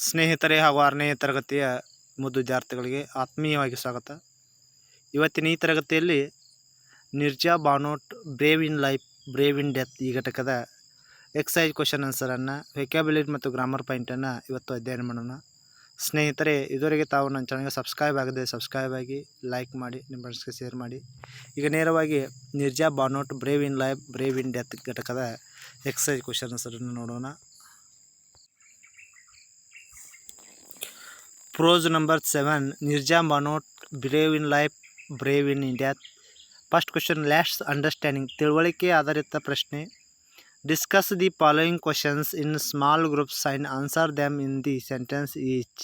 ಸ್ನೇಹಿತರೆ ಹಾಗೂ 6ನೇ ತರಗತಿಯ ಮುದ್ದು ವಿದ್ಯಾರ್ಥಿಗಳಿಗೆ ಆತ್ಮೀಯವಾಗಿ ಸ್ವಾಗತ. ಇವತ್ತಿನ ಈ ತರಗತಿಯಲ್ಲಿ Neerja Bhanot brave in life brave in death ಈ ಘಟಕದ ಎಕ್ಸೈಸ್ ಕ್ವಶನ್ ಆನ್ಸರನ್ನು ವೆಕ್ಯಾಬ್ಯುಲರಿ ಮತ್ತು ಗ್ರಾಮರ್ ಪಾಯಿಂಟನ್ನು ಇವತ್ತು ಅಧ್ಯಯನ ಮಾಡೋಣ. ಸ್ನೇಹಿತರೆ, ಇದುವರೆಗೆ ತಾವು ನನ್ನ ಚಾನಲ್ಗೆ ಸಬ್ಸ್ಕ್ರೈಬ್ ಆಗದೆ ಸಬ್ಸ್ಕ್ರೈಬ್ ಆಗಿ, ಲೈಕ್ ಮಾಡಿ, ನಿಮ್ಮ ಫ್ರೆಂಡ್ಸ್ಗೆ ಶೇರ್ ಮಾಡಿ. ಈಗ ನೇರವಾಗಿ Neerja Bhanot brave in life brave in death ಘಟಕದ ಎಕ್ಸೈಸ್ ಕ್ವಶನ್ ಆನ್ಸರನ್ನು ನೋಡೋಣ. Prose number 7. Nirja Banot, brave in life, brave in death. First question, let's understanding. ತಿಳುವಳಿಕೆ ಆಧಾರಿತ ಪ್ರಶ್ನೆ. Discuss the following questions in small groups and answer them in the sentence each.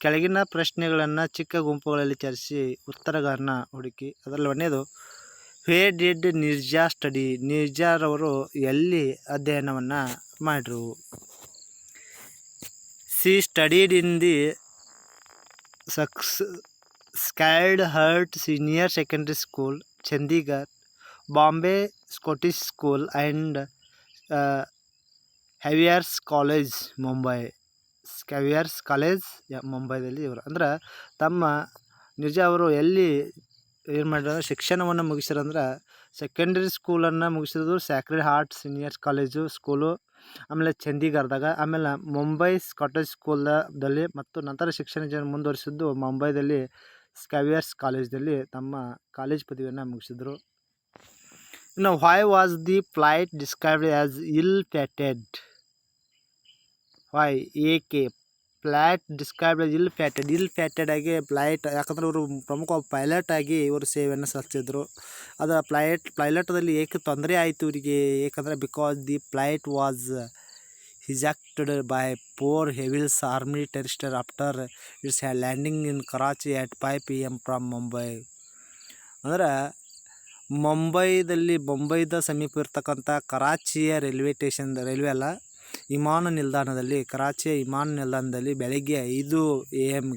ಕೆಳಗಿನ ಪ್ರಶ್ನೆಗಳನ್ನು ಚಿಕ್ಕ ಗುಂಪುಗಳಲ್ಲಿ ಚರ್ಚಿಸಿ ಉತ್ತರಗಳನ್ನು ಹುಡುಕಿ. ಅದರಲ್ಲಿ ಒಂದನೇದು, where did ನಿರ್ಜಾ ಸ್ಟಡಿ? ನಿರ್ಜಾರವರು ಎಲ್ಲಿ ಅಧ್ಯಯನವನ್ನು ಮಾಡಿರು? She studied in the Sacred Heart Senior Secondary School, Chandigarh, Bombay Scottish School and Xavier's College, Mumbai. Xavier's college ಮುಂಬೈದಲ್ಲಿ ಇವರು ಅಂದ್ರೆ ತಮ್ಮ ನಿರ್ಜಾ ಅವರು ಎಲ್ಲಿ ಏನು ಮಾಡಿದ್ರು, ಶಿಕ್ಷಣವನ್ನು ಮುಗಿಸಿರಂದ್ರೆ ಸೆಕೆಂಡರಿ ಸ್ಕೂಲನ್ನು ಮುಗಿಸಿದ್ರು sacred heart seniors college school, ಆಮೇಲೆ ಚಂಡೀಗಢದಾಗ, ಆಮೇಲೆ ಮುಂಬೈ ಸ್ಕಾಟೇಜ್ ಸ್ಕೂಲ್ದಲ್ಲಿ ಮತ್ತು ನಂತರ ಶಿಕ್ಷಣ ಮುಂದುವರಿಸಿದ್ದು ಮುಂಬೈದಲ್ಲಿ ಸ್ಕ್ಯಾವಿಯರ್ಸ್ ಕಾಲೇಜ್ದಲ್ಲಿ ತಮ್ಮ ಕಾಲೇಜ್ ಪದವಿಯನ್ನು ಮುಗಿಸಿದರು. ಇನ್ನು why was the fight described as ಇಲ್ ಫ್ಯಾಟೆಡ್? ವೈ ಏಕೆ ಫ್ಲೈಟ್ ಡಿಸ್ಕ್ರೈಬ್ಡ್ ಆಸ್ ಇಲ್ ಫ್ಯಾಟೆಡ್? ಇಲ್ ಫ್ಯಾಟೆಡ್ ಆಗಿ ಫ್ಲೈಟ್, ಯಾಕಂದರೆ ಇವರು ಪ್ರಮುಖ ಪೈಲಟ್ ಆಗಿ ಇವರು ಸೇವೆಯನ್ನು ಸಲ್ಲಿಸಿದ್ರು. ಅದು ಪೈಲಟ್ದಲ್ಲಿ ಏಕೆ ತೊಂದರೆ ಆಯಿತು ಇವರಿಗೆ? ಏಕೆಂದರೆ because the fight was hijacked by 4 Heavils Army terrorists after its landing in Karachi at 5 PM from Mumbai. ಅಂದರೆ ಮುಂಬೈದ ಸಮೀಪ ಇರ್ತಕ್ಕಂಥ ಕರಾಚಿಯ ರೈಲ್ವೆ ಅಲ್ಲ, ವಿಮಾನ ನಿಲ್ದಾಣದಲ್ಲಿ, ಕರಾಚಿಯ ವಿಮಾನ ನಿಲ್ದಾಣದಲ್ಲಿ ಬೆಳಗ್ಗೆ 5 AM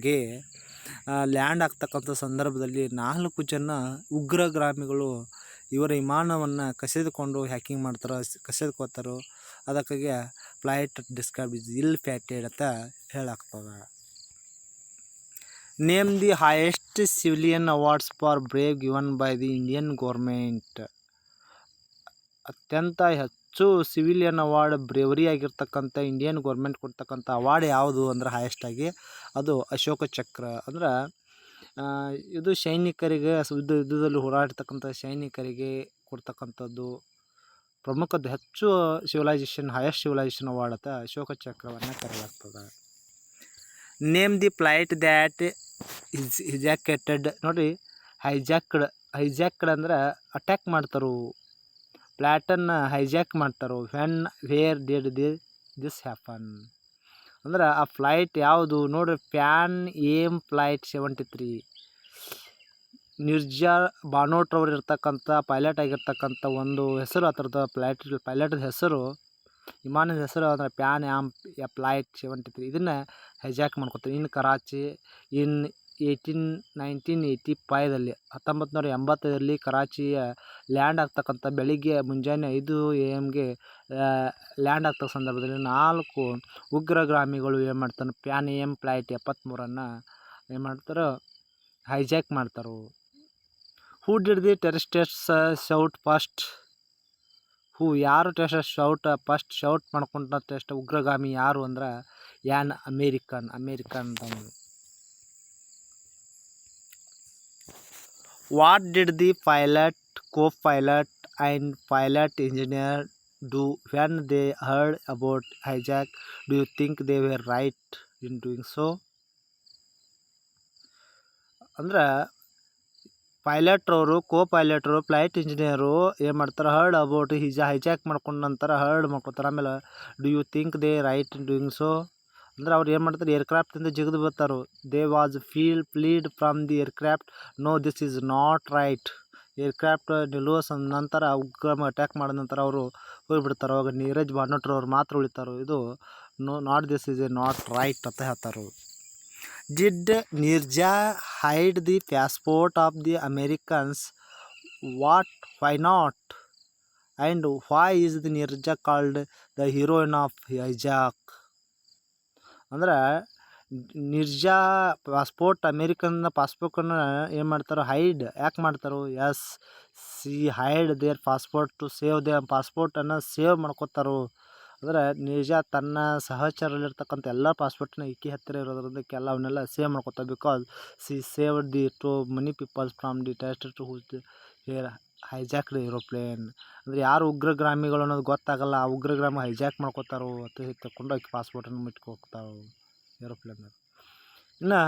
ಲ್ಯಾಂಡ್ ಆಗ್ತಕ್ಕಂಥ ಸಂದರ್ಭದಲ್ಲಿ 4 ಜನ ಉಗ್ರಗಾಮಿಗಳು ಇವರ ವಿಮಾನವನ್ನು ಕಸಿದುಕೊಂಡು ಹ್ಯಾಕಿಂಗ್ ಮಾಡ್ತಾರೋ, ಕಸಿದುಕೋತಾರೋ. ಅದಕ್ಕಾಗಿ flight describe is ill fated ಅಂತ ಹೇಳಾಗ್ತದೆ. Name the highest civilian awards for brave given by the Indian government. ಅತ್ಯಂತ ಹೆಚ್ಚು ಸಿವಿಲಿಯನ್ ಅವಾರ್ಡ್ ಬ್ರೇವರಿ ಆಗಿರ್ತಕ್ಕಂಥ ಇಂಡಿಯನ್ ಗೌರ್ಮೆಂಟ್ ಕೊಡ್ತಕ್ಕಂಥ ಅವಾರ್ಡ್ ಯಾವುದು ಅಂದ್ರೆ ಹೈಯೆಸ್ಟ್ ಆಗಿ ಅದು ಅಶೋಕ ಚಕ್ರ. ಅಂದ್ರೆ ಇದು ಸೈನಿಕರಿಗೆ, ಯುದ್ಧದಲ್ಲಿ ಹೋರಾಡ್ತಕ್ಕಂಥ ಸೈನಿಕರಿಗೆ ಕೊಡ್ತಕ್ಕಂಥದ್ದು ಪ್ರಮುಖದ್ದು. ಹೆಚ್ಚು ಹೈಯೆಸ್ಟ್ ಸಿವಿಲೈಸೇಷನ್ ಅವಾರ್ಡ್ ಅಂತ ಅಶೋಕ ಚಕ್ರವನ್ನು ಕರೆಯಲಾಗ್ತದೆ. Name the flight that hijacked. ನೋಡಿ, ಹೈಜಾಕ್ಡ್ ಅಂದ್ರೆ ಅಟ್ಯಾಕ್ ಮಾಡ್ತಾರೋ, ಫ್ಲೈಟನ್ನು ಹೈಜಾಕ್ ಮಾಡ್ತಾರೋ. ವೇರ್ ಡಿಡ್ ದಿಸ್ ಹ್ಯಾಪನ್ ಅಂದ್ರೆ ಆ ಫ್ಲೈಟ್ ಯಾವುದು ನೋಡ್ರಿ, Pan Am flight 73. Neerja Bhanot ಅವರು ಇರ್ತಕ್ಕಂಥ ಪೈಲಟ್ ಆಗಿರ್ತಕ್ಕಂಥ ಒಂದು ಹೆಸರು, ಆ ಥರದ ಪೈಲಟ್ದ ಹೆಸರು, ವಿಮಾನದ ಹೆಸರು ಅಂದರೆ ಪ್ಯಾನ್ ಆಮ್ ಫ್ಲೈಟ್ 73. ಇದನ್ನು ಹೈಜಾಕ್ ಮಾಡ್ಕೊತಾರೆ ಇನ್ ಕರಾಚಿ ಇನ್ 1985ದಲ್ಲಿ 1985ರಲ್ಲಿ ಕರಾಚಿಯ ಲ್ಯಾಂಡ್ ಆಗ್ತಕ್ಕಂಥ ಬೆಳಿಗ್ಗೆ ಮುಂಜಾನೆ 5 AM ಲ್ಯಾಂಡ್ ಆಗ್ತಕ್ಕ ಸಂದರ್ಭದಲ್ಲಿ 4 ಉಗ್ರಗಾಮಿಗಳು ಏನು ಮಾಡ್ತಾರೆ, ಪ್ಯಾನ್ AM ಫ್ಲೈಟ್ 73 ಏನು ಮಾಡ್ತಾರೋ, ಹೈಜಾಕ್ ಮಾಡ್ತಾರೋ. Who did the terrorists shout first? ಯಾರು ಟೆರರಿಸ್ಟ್ ಫಸ್ಟ್ ಶೌಟ್ ಮಾಡ್ಕೊಂಡ ಉಗ್ರಗಾಮಿ ಯಾರು ಅಂದ್ರೆ an American. What did the pilot, co-pilot and pilot engineer do when they heard about hijack? Do you think they were right in doing so? ಅಂದ್ರೆ ಪೈಲಟ್ರವರು, co-pilotರು, flight engineer ಏನು ಮಾಡ್ತಾರೆ, heard about hijack ಮಾಡ್ಕೊಂಡ ನಂತರ ಮಾಡ್ಕೊತಾರೆ. ಆಮೇಲೆ do you think they right in doing so ಅಂದ್ರೆ ಅವ್ರು ಏನು ಮಾಡ್ತಾರೆ, ಏರ್ಕ್ರಾಫ್ಟಿಂದ ಜಿಗಿದು ಬರ್ತಾರೋ. They was fled from the aircraft. No, this is not right. Aircraft ನಿಲ್ಲುವ ನಂತರ ಉಗ್ರಮ ಅಟ್ಯಾಕ್ ಮಾಡಿದ ನಂತರ ಅವರು ಹೋಗಿಬಿಡ್ತಾರೆ. ಅವಾಗ ನೀರಜ್ ಬಾನೋಟ್ರವ್ರು ಮಾತ್ರ ಉಳಿತಾರೋ. ಇದು not this is A not right ಅಂತ ಹೇಳ್ತಾರೆ. Did Nirja hide the passport of the Americans? What? Why not? And why is the Nirja called the heroine of hijack? ಅಂದ್ರೆ ನಿರ್ಜಾ ಪಾಸ್ಪೋರ್ಟ್ ಅಮೇರಿಕನ್ನ ಪಾಸ್ಪೋರ್ಟನ್ನು ಏನು ಮಾಡ್ತಾರೋ ಹೈಡ್ ಯಾಕೆ ಮಾಡ್ತಾರೋ yes she hide their passport to save their ಪಾಸ್ಪೋರ್ಟನ್ನು save ಮಾಡ್ಕೋತಾರೋ ಅಂದರೆ ನಿಜ ತನ್ನ ಸಹಚರಲ್ಲಿರ್ತಕ್ಕಂಥ ಎಲ್ಲ ಪಾಸ್ಪೋರ್ಟ್ನ ಈಕೆ ಹತ್ತಿರ ಇರೋದ್ರಿಂದ ಅವನ್ನೆಲ್ಲ ಸೇವ್ ಮಾಡ್ಕೋತಾರೆ because she save the too many peoples from the test to whose here hijacked aeroplane ಅಂದರೆ ಯಾರು ಉಗ್ರಗಾಮಿಗಳು ಅನ್ನೋದು ಗೊತ್ತಾಗಲ್ಲ ಆ ಉಗ್ರಗಾಮಿ ಹೈಜಾಕ್ ಮಾಡ್ಕೋತಾರೋ ಅಥವಾ ತಗೊಂಡು ಆಕೆ ಪಾಸ್ಪೋರ್ಟನ್ನು ಮುಟ್ಕೋತಾರೋ ಏರೋಪ್ಲೇನ್. ಇನ್ನು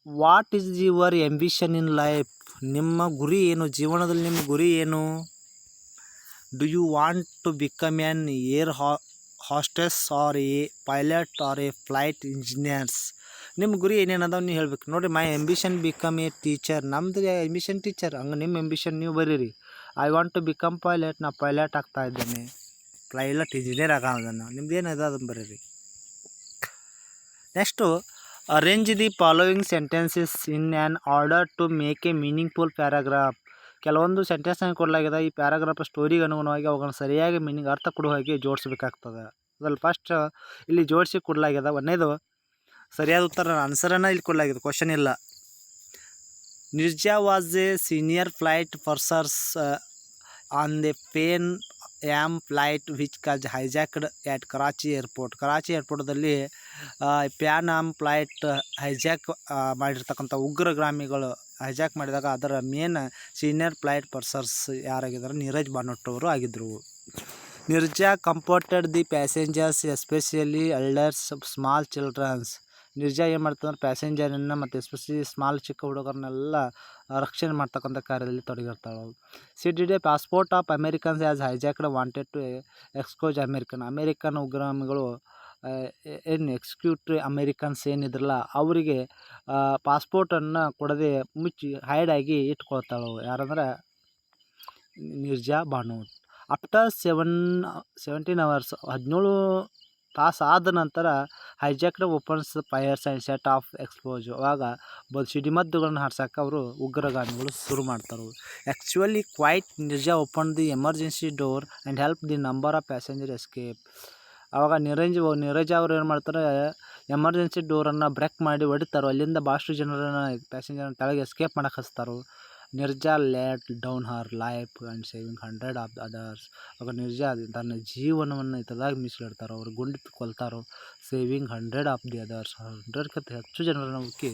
what is your ambition in life, ನಿಮ್ಮ ಗುರಿ ಏನು ಜೀವನದಲ್ಲಿ, ನಿಮ್ಮ ಗುರಿ ಏನು? Do you want to become an air hostess or a pilot or a flight engineers? ನಿಮ್ಮ ಗುರಿ ಏನೇನದಾವ ನೀವು ಹೇಳ್ಬೇಕು ನೋಡಿರಿ. My ambition become a teacher, ನಮ್ಮದು ಆಂಬಿಷನ್ ಟೀಚರ್. ಹಂಗೆ ನಿಮ್ಮ ಆಂಬಿಷನ್ ನೀವು ಬರೀರಿ. I want to become pilot, ನಾ ಪೈಲಟ್ ಆಗ್ತಾ ಇದ್ದೇನೆ, ಪೈಲಟ್ ಇಂಜಿನಿಯರ್ ಆಗೋದನ್ನು. ನಿಮ್ದು ಏನಿದೆ ಅದನ್ನು ಬರೀರಿ. Next arrange the following sentences in an order to make a meaningful paragraph. ಕೆಲವೊಂದು ಸೆಂಟೆನ್ಸ್ನ ಕೊಡಲಾಗಿದೆ, ಈ ಪ್ಯಾರಾಗ್ರಾಫ್ ಸ್ಟೋರಿಗೆ ಅನುಗುಣವಾಗಿ ಅವುಗಳನ್ನು ಸರಿಯಾಗಿ ಮೀನಿಂಗ್ ಅರ್ಥ ಕೊಡುವ ಹಾಗೆ ಜೋಡಿಸ್ಬೇಕಾಗ್ತದೆ. ಅದ್ರಲ್ಲಿ ಫಸ್ಟ್ ಇಲ್ಲಿ ಜೋಡಿಸಿ ಕೊಡಲಾಗಿದೆ. ಒಂದೇದು ಸರಿಯಾದ ಉತ್ತರ ಆನ್ಸರನ್ನು ಇಲ್ಲಿ ಕೊಡಲಾಗಿದೆ, ಕ್ವಶನ್ ಇಲ್ಲ. Neerja was a senior flight pursers on the Pan Am flight which cause hijacked at Karachi airport. Karachi ಏರ್ಪೋರ್ಟ್ದಲ್ಲಿ ಪ್ಯಾನ್ ಆಮ್ ಫ್ಲೈಟ್ ಹೈಜಾಕ್ ಮಾಡಿರ್ತಕ್ಕಂಥ ಉಗ್ರಗಾಮಿಗಳು ಹೈಜಾಕ್ ಮಾಡಿದಾಗ ಅದರ ಮೇನ್ ಸೀನಿಯರ್ ಫ್ಲೈಟ್ ಪರ್ಸರ್ಸ್ ಯಾರಾಗಿದ್ದಾರೆ? ನೀರಜ್ ಬಾನೋಟ್ ಅವರು ಆಗಿದ್ದರು. Neerja comforted the passengers especially elders small childrens. Neerja ಏನು ಮಾಡ್ತಂದ್ರೆ ಪ್ಯಾಸೆಂಜರನ್ನು ಮತ್ತು ಎಸ್ಪೆಷಲಿ ಸ್ಮಾಲ್ ಚಿಕ್ಕ ಹುಡುಗರನ್ನೆಲ್ಲ ರಕ್ಷಣೆ ಮಾಡ್ತಕ್ಕಂಥ ಕಾರ್ಯದಲ್ಲಿ ತೊಡಗಿರ್ತಾಳೆ. She did a passport of Americans as hijacked wanted to excuse American ಉಗ್ರಗಾಮಿಗಳು ಏನು ಎಕ್ಸಿಕ್ಯೂಟಿವ್ ಅಮೇರಿಕನ್ಸ್ ಏನಿದ್ರಲ್ಲ ಅವರಿಗೆ ಪಾಸ್ಪೋರ್ಟನ್ನು ಕೊಡದೆ ಮುಚ್ಚಿ ಹೈಡಾಗಿ ಇಟ್ಕೊಳ್ತಾಳು. ಯಾರಂದ್ರೆ ನಿರ್ಜಾ ಬಾನೋಟ್. ಆಫ್ಟರ್ 17 hours 17 ತಾಸು ಆದ ನಂತರ hijacked opens fires and set off explode. ಅವಾಗ ಸಿಡಿಮದ್ದುಗಳನ್ನು ಹಾರ್ಸೋಕೆ ಅವರು ಉಗ್ರಗಾಮಿಗಳು ಶುರು ಮಾಡ್ತಾರೆ. Actually quite Neerja open the emergency door and help the number of passenger escape. ಆವಾಗ ನೀರಜ್ ಅವರು ಏನು ಮಾಡ್ತಾರೆ, ಎಮರ್ಜೆನ್ಸಿ ಡೋರನ್ನು ಬ್ರೇಕ್ ಮಾಡಿ ಹೊಡಿತಾರೋ, ಅಲ್ಲಿಂದ ಭಾಳಷ್ಟು ಜನರನ್ನು ಪ್ಯಾಸೆಂಜರ್ನ ಕೆಳಗೆ ಎಸ್ಕೇಪ್ ಮಾಡಕ್ಕೆ ಹಚ್ತಾರೆ. Neerja laid down her life and saving 100 of others. ಆಗ ನಿರ್ಜಾ ತನ್ನ ಜೀವನವನ್ನು ಇತದಾಗ ಮೀಸಲಿಡ್ತಾರೋ, ಅವ್ರು ಗುಂಡು ಕೊಲ್ತಾರೋ. ಸೇವಿಂಗ್ 100 ಆಫ್ ದಿ ಅದರ್ಸ್, 100ಕ್ಕಿಂತ ಹೆಚ್ಚು ಜನರನ್ನು ಉಕ್ಕಿ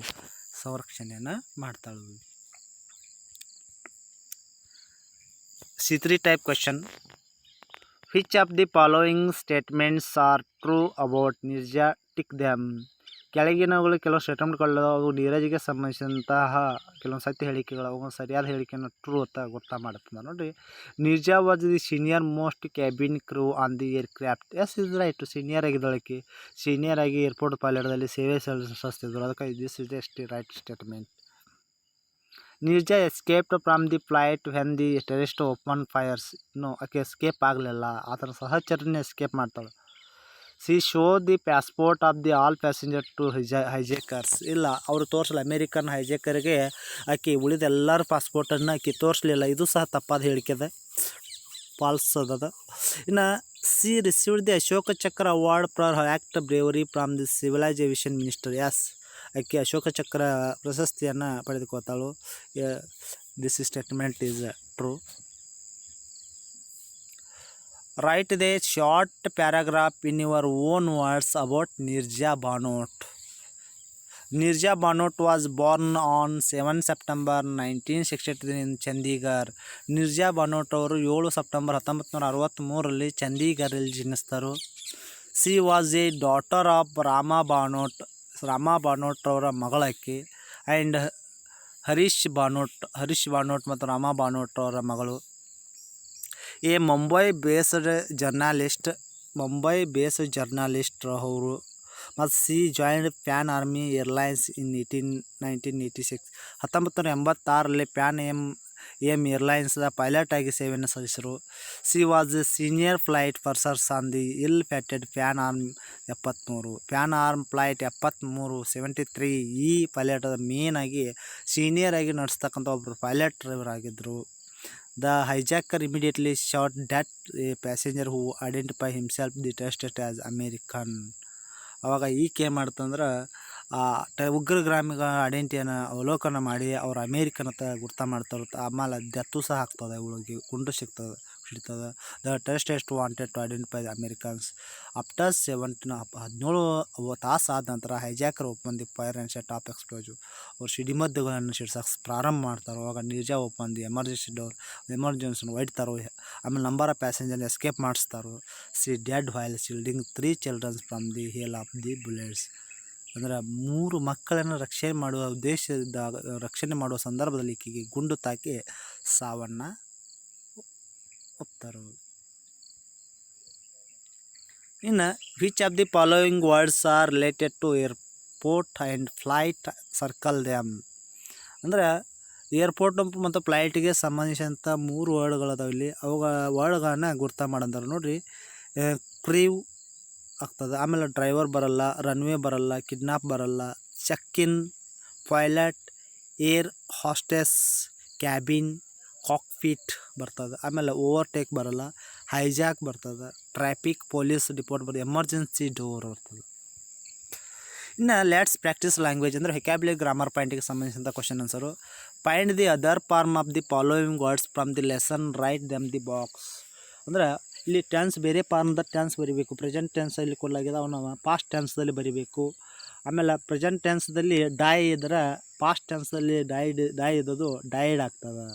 ಸಂರಕ್ಷಣೆಯನ್ನು ಮಾಡ್ತಾಳು. C3 type question. Which of the following statements are true about Neerja? Tick them. ಕೆಳಗಿನವುಗಳು ಕೆಲವು ಸ್ಟೇಟ್ಮೆಂಟ್ಗಳು ಅವು ನೀರಜ್ಗೆ ಸಂಬಂಧಿಸಿದಂತಹ ಕೆಲವೊಂದು ಸತ್ಯ ಹೇಳಿಕೆಗಳು, ಅವು ಸರಿಯಾದ ಹೇಳಿಕೆಯನ್ನು ಟ್ರೂ ಅಂತ ಗೊತ್ತಾ ಮಾಡುತ್ತದೆ. ನೋಡಿರಿ, Neerja was the senior most cabin crew on the aircraft. Yes is right, senior ಆಗಿದ್ದಳಕ್ಕೆ, ಸೀನಿಯರ್ ಆಗಿ ಏರ್ಪೋರ್ಟ್ ಪೈಲಟ್ದಲ್ಲಿ ಸೇವೆ ಸಲ್ಲಿಸ್ತಿದ್ರು. ಅದಕ್ಕೆ this is the right statement. Neerja escaped from the flight when the terrorist open fires. ಇನ್ನು ಆಕೆ ಎಸ್ಕೇಪ್ ಆಗಲಿಲ್ಲ, ಆತನ ಸಹಚರನೇ ಎಸ್ಕೇಪ್ ಮಾಡ್ತಾಳೆ. She show the passport of the all passenger to hijackers. ಇಲ್ಲ, ಅವರು ತೋರಿಸಲ್ಲ ಅಮೇರಿಕನ್ ಹೈಜೇಕರ್ಗೆ ಆಕೆ ಉಳಿದ ಎಲ್ಲರ ಪಾಸ್ಪೋರ್ಟನ್ನು ಆಕೆ ತೋರಿಸಲಿಲ್ಲ. ಇದು ಸಹ ತಪ್ಪಾದ ಹೇಳಿಕೆದ, ಫಾಲ್ಸ್ ಅದ. ಇನ್ನು C received the Ashoka Chakra award for act bravery from the civilisation minister. Yes, ಆಕೆ ಅಶೋಕ ಚಕ್ರ ಪ್ರಶಸ್ತಿಯನ್ನು ಪಡೆದುಕೊಳ್ತಾಳು. This statement is true. Write the short paragraph in your own words about Nirja Bhanot. Nirja Bhanot was born on 7 September 1963 in Chandigarh. Neerja Bhanot ಅವರು 7 September 1963ರಲ್ಲಿ ಚಂಡೀಗಢಲ್ಲಿ ಜನಿಸ್ತಾರೆ. She was a daughter of Rama Bhanot ಅವರ ಮಗಳಾಕಿ. And Harish Bhanot ಮತ್ತು ರಾಮಾ ಬಾನೋಟ್ ಅವರ ಮಗಳು. ಎ ಮುಂಬೈ ಬೇಸ್ಡ್ ಜರ್ನಲಿಸ್ಟ್ ಅವರು. ಮತ್ತು she joined Pan Am Airlines in 1986. 1986ರಲ್ಲಿ ಪ್ಯಾನ್ ಎಮ್ ಏರ್ಲೈನ್ಸ್ದ ಪೈಲಟ್ ಆಗಿ ಸೇವೆಯನ್ನು ಸಲ್ಲಿಸಿದರು. She was senior flight pursers on the ill fated Pan Am 73. Pan Am flight 73 ಈ ಪೈಲಟ್ ಮೇನ್ ಆಗಿ ಸೀನಿಯರ್ ಆಗಿ ನಡೆಸ್ತಕ್ಕಂಥ ಒಬ್ಬರು ಪೈಲಟ್ ಡ್ರೈವರ್ ಆಗಿದ್ದರು. The hijacker immediately shot that a passenger who identified himself the tested as American. ಅವಾಗ ಈಕೆ ಏನು ಮಾಡ್ತಂದ್ರೆ ಉಗ್ರಗಾಮಿಗಳ ಐಡೆಂಟಿಟಿಯನ್ನು ಅವಲೋಕನ ಮಾಡಿ ಅವ್ರು ಅಮೇರಿಕನ್ ಅಂತ ಗುರ್ತ ಮಾಡ್ತಾರೆ. ಆಮೇಲೆ ಡೆತ್ತು ಸಹ ಆಗ್ತದೆ, ಇವಳಿಗೆ ಗುಂಡು ಹಿಡಿತದೆ. The terrorist wanted to identify the Americans after 17 ತಾಸು ಆದ ನಂತರ hijacker open the fire and set off explosive. ಅವ್ರು ಸಿಡಿಮದ್ದುಗಳನ್ನು ಸಿಡ್ಸಕ್ಕೆ ಪ್ರಾರಂಭ ಮಾಡ್ತಾರೆ. ಅವಾಗ ನಿರ್ಜಾ ಓಪನ್ ದಿ ಎಮರ್ಜೆನ್ಸಿ ಹೊಡಿತಾರೆ. ಆಮೇಲೆ ನಂಬರ್ ಆಫ್ ಪ್ಯಾಸೆಂಜರ್ ಎಸ್ಕೇಪ್ ಮಾಡಿಸ್ತಾರೆ. She dead while shielding 3 childrens from the hail of the bullets. ಅಂದ್ರೆ 3 ಮಕ್ಕಳನ್ನು ರಕ್ಷಣೆ ಮಾಡುವ ಸಂದರ್ಭದಲ್ಲಿ ಈಕೆಗೆ ಗುಂಡು ತಾಕಿ ಸಾವನ್ನು ಒಪ್ತಾರೆ. ಇನ್ನು which of the following words are related to airport and flight circle them. ಅಂದ್ರೆ ಏರ್ಪೋರ್ಟ್ ಮತ್ತು ಫ್ಲೈಟಿಗೆ ಸಂಬಂಧಿಸಿದಂಥ 3 ವರ್ಡ್ಗಳದಾವೆ ಇಲ್ಲಿ. ಅವುಗಳ ವರ್ಡ್ಗಳನ್ನು ಗುರ್ತ ಮಾಡಂತಾರೆ ನೋಡಿರಿ. ಕ್ರೀವ್ ಆಗ್ತದೆ, ಆಮೇಲೆ ಡ್ರೈವರ್ ಬರಲ್ಲ, ರನ್ವೇ ಬರಲ್ಲ, ಕಿಡ್ನಾಪ್ ಬರಲ್ಲ, check in, pilot, air hostess, cabin, cockpit ಬರ್ತದೆ. ಆಮೇಲೆ ಓವರ್ಟೇಕ್ ಬರಲ್ಲ, ಹೈಜಾಕ್ ಬರ್ತದೆ, ಟ್ರಾಫಿಕ್ ಪೊಲೀಸ್ ಡಿಪೋರ್ಟ್ ಬರ್ತದೆ, ಎಮರ್ಜೆನ್ಸಿ ಡೋರ್ ಬರ್ತದೆ. ಇನ್ನು ಲೆಟ್ಸ್ ಪ್ರಾಕ್ಟೀಸ್ ಲ್ಯಾಂಗ್ವೇಜ್ ಅಂದರೆ ಹೆಕ್ಯಾಬ್ಯುಲರಿ ಗ್ರಾಮರ್ ಪಾಯಿಂಟಿಗೆ ಸಂಬಂಧಿಸಿದಂಥ question answer. Find the other form of the following words from the lesson, write them the box. ಅಂದ್ರೆ ಇಲ್ಲಿ ಟೆನ್ಸ್ ಬೇರೆ ಫಾರ್ಮ್ದ ಟೆನ್ಸ್ ಬರೀಬೇಕು. ಪ್ರೆಸೆಂಟ್ ಟೆನ್ಸ್ ಇಲ್ಲಿ ಕೊಡಲಾಗಿದೆ, ಅವನು ಪಾಸ್ಟ್ ಟೆನ್ಸ್ದಲ್ಲಿ ಬರೀಬೇಕು. ಆಮೇಲೆ ಪ್ರೆಸೆಂಟ್ ಟೆನ್ಸ್ದಲ್ಲಿ ಡೈ ಇದ್ರೆ ಪಾಸ್ಟ್ ಟೆನ್ಸ್ದಲ್ಲಿ ಡೈ ಇದ್ದದು ಡೈಡ್ ಆಗ್ತದೆ.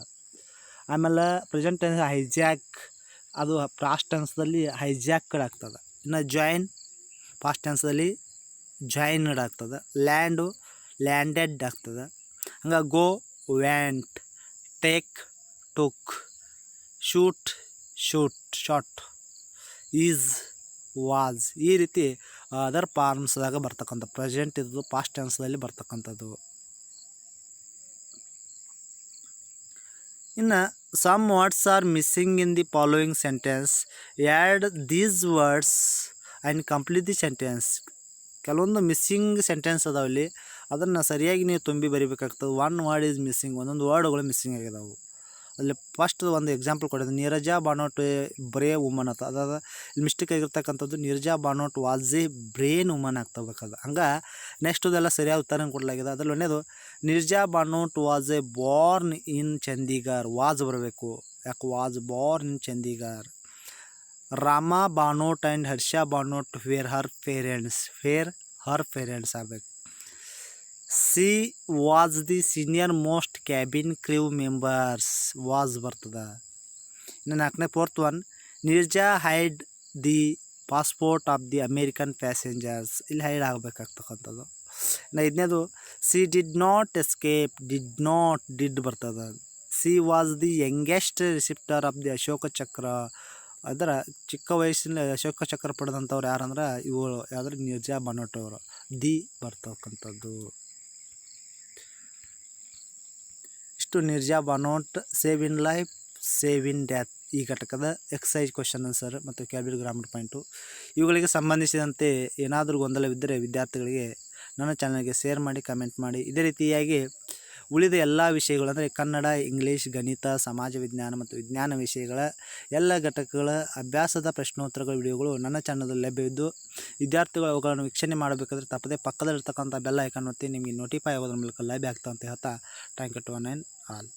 ಆಮೇಲೆ ಪ್ರೆಸೆಂಟ್ ಟೆನ್ಸ್ ಹೈಜಾಕ್, ಅದು ಪಾಸ್ಟ್ ಟೆನ್ಸ್ದಲ್ಲಿ ಹೈಜಾಕ್ಡ್ ಆಗ್ತದೆ. ಇನ್ನು ಜಾಯಿನ್ ಪಾಸ್ಟ್ ಟೆನ್ಸ್ದಲ್ಲಿ ಜಾಯಿನ್ಡ್ ಆಗ್ತದೆ. ಲ್ಯಾಂಡು ಲ್ಯಾಂಡೆಡ್ ಆಗ್ತದೆ. ಹಂಗೆ go went, take took, shoot shot, is was. ಈ ರೀತಿ ಅದರ್ ಫಾರ್ಮ್ಸ್ದಾಗ ಬರ್ತಕ್ಕಂಥ ಪ್ರೆಸೆಂಟ್ ಇದ್ದು ಪಾಸ್ಟ್ ಟೆನ್ಸ್ದಲ್ಲಿ ಬರ್ತಕ್ಕಂಥದ್ದು. ಇನ್ನು some words are missing in the following sentence, add these words and complete the sentence. ಕೆಲವೊಂದು ಮಿಸ್ಸಿಂಗ್ ಸೆಂಟೆನ್ಸ್ ಅದಾವೆ ಇಲ್ಲಿ, ಅದನ್ನು ಸರಿಯಾಗಿ ನೀವು ತುಂಬಿ ಬರಿಬೇಕಾಗ್ತದೆ. 1 ವರ್ಡ್ ಈಸ್ ಮಿಸ್ಸಿಂಗ್, ಒಂದೊಂದು ವರ್ಡ್ಗಳು ಮಿಸ್ಸಿಂಗ್ ಆಗಿದಾವೆ. ಅಲ್ಲಿ ಫಸ್ಟ್ ಒಂದು ಎಕ್ಸಾಂಪಲ್ ಕೊಡೋದು, ನೀರಜಾ ಬಾನೋಟ್ ಬ್ರೇವ್ ವುಮನ್ ಅಂತ. ಅದಾದ ಇಲ್ಲಿ ಮಿಸ್ಟೇಕ್ ಆಗಿರ್ತಕ್ಕಂಥದ್ದು Neerja Bhanot was a brain woman ಆಗ್ತಬೇಕದು. ಹಂಗೆ ನೆಕ್ಸ್ಟದೆಲ್ಲ ಸರಿಯಾದ ಉತ್ತರ ಕೊಡಲಾಗಿದೆ. ಅದರಲ್ಲಿ ಒಂದೇದು Neerja Bhanot was a born in Chandigarh, was ಬರಬೇಕು. ಯಾಕೆ was born in Chandigarh. Rama Bhanot and Harsha Bhanot were her parents ಆಗಬೇಕು. She was the senior most cabin crew members, was ಬರ್ತದೆ. ಇನ್ನು 4ನೇ one, Neerja hide the passport of the American passengers, ಇಲ್ಲಿ ಹೈಡ್ ಆಗಬೇಕಾಗ್ತಕ್ಕಂಥದ್ದು. ಇನ್ನು 5ನೇದು she did not escape, did ಬರ್ತದೆ. She was the youngest recipient of the Ashoka Chakra, ಅದರ ಚಿಕ್ಕ ವಯಸ್ಸಿನಲ್ಲಿ ಅಶೋಕ ಚಕ್ರ ಪಡೆದಂಥವ್ರು ಯಾರಂದ್ರೆ ಇವಳು ಯಾವ್ದ್ರೆ ನೀರಜಾ ಬಾನೋಟ್ ಅವರು. ದಿ ಬರ್ತಕ್ಕಂಥದ್ದು. ಇಷ್ಟು Neerja Bhanot save in life, save in death ಈ ಘಟಕದ ಎಕ್ಸೈಸ್ ಕ್ವಶನ್ ಆನ್ಸರ್ ಮತ್ತು ಕ್ಯಾಬಿಲರಿ ಗ್ರಾಮರ್ ಪಾಯಿಂಟು. ಇವುಗಳಿಗೆ ಸಂಬಂಧಿಸಿದಂತೆ ಏನಾದರೂ ಗೊಂದಲವಿದ್ದರೆ ವಿದ್ಯಾರ್ಥಿಗಳಿಗೆ ನನ್ನ ಚಾನಲ್ಗೆ ಶೇರ್ ಮಾಡಿ, ಕಮೆಂಟ್ ಮಾಡಿ. ಇದೇ ರೀತಿಯಾಗಿ ಉಳಿದ ಎಲ್ಲ ವಿಷಯಗಳು ಅಂದರೆ ಕನ್ನಡ, ಇಂಗ್ಲೀಷ್, ಗಣಿತ, ಸಮಾಜ ವಿಜ್ಞಾನ ಮತ್ತು ವಿಜ್ಞಾನ ವಿಷಯಗಳ ಎಲ್ಲ ಘಟಕಗಳ ಅಭ್ಯಾಸದ ಪ್ರಶ್ನೋತ್ತರಗಳ ವಿಡಿಯೋಗಳು ನನ್ನ ಚಾನಲ್ನಲ್ಲಿ ಲಭ್ಯವಿದ್ದು, ವಿದ್ಯಾರ್ಥಿಗಳು ಅವುಗಳನ್ನು ವೀಕ್ಷಣೆ ಮಾಡಬೇಕಾದ್ರೆ ತಪ್ಪದೆ ಪಕ್ಕದಲ್ಲಿರ್ತಕ್ಕಂಥ ಬೆಲ್ ಐಕಾನ್ ಒತ್ತಿ ನಿಮಗೆ ನೋಟಿಫೈ ಆಗೋದ್ರ ಮೂಲಕ ಲಭ್ಯ ಆಗ್ತಾ ಅಂತ ಹೇಳ್ತಾ thank you to one and all.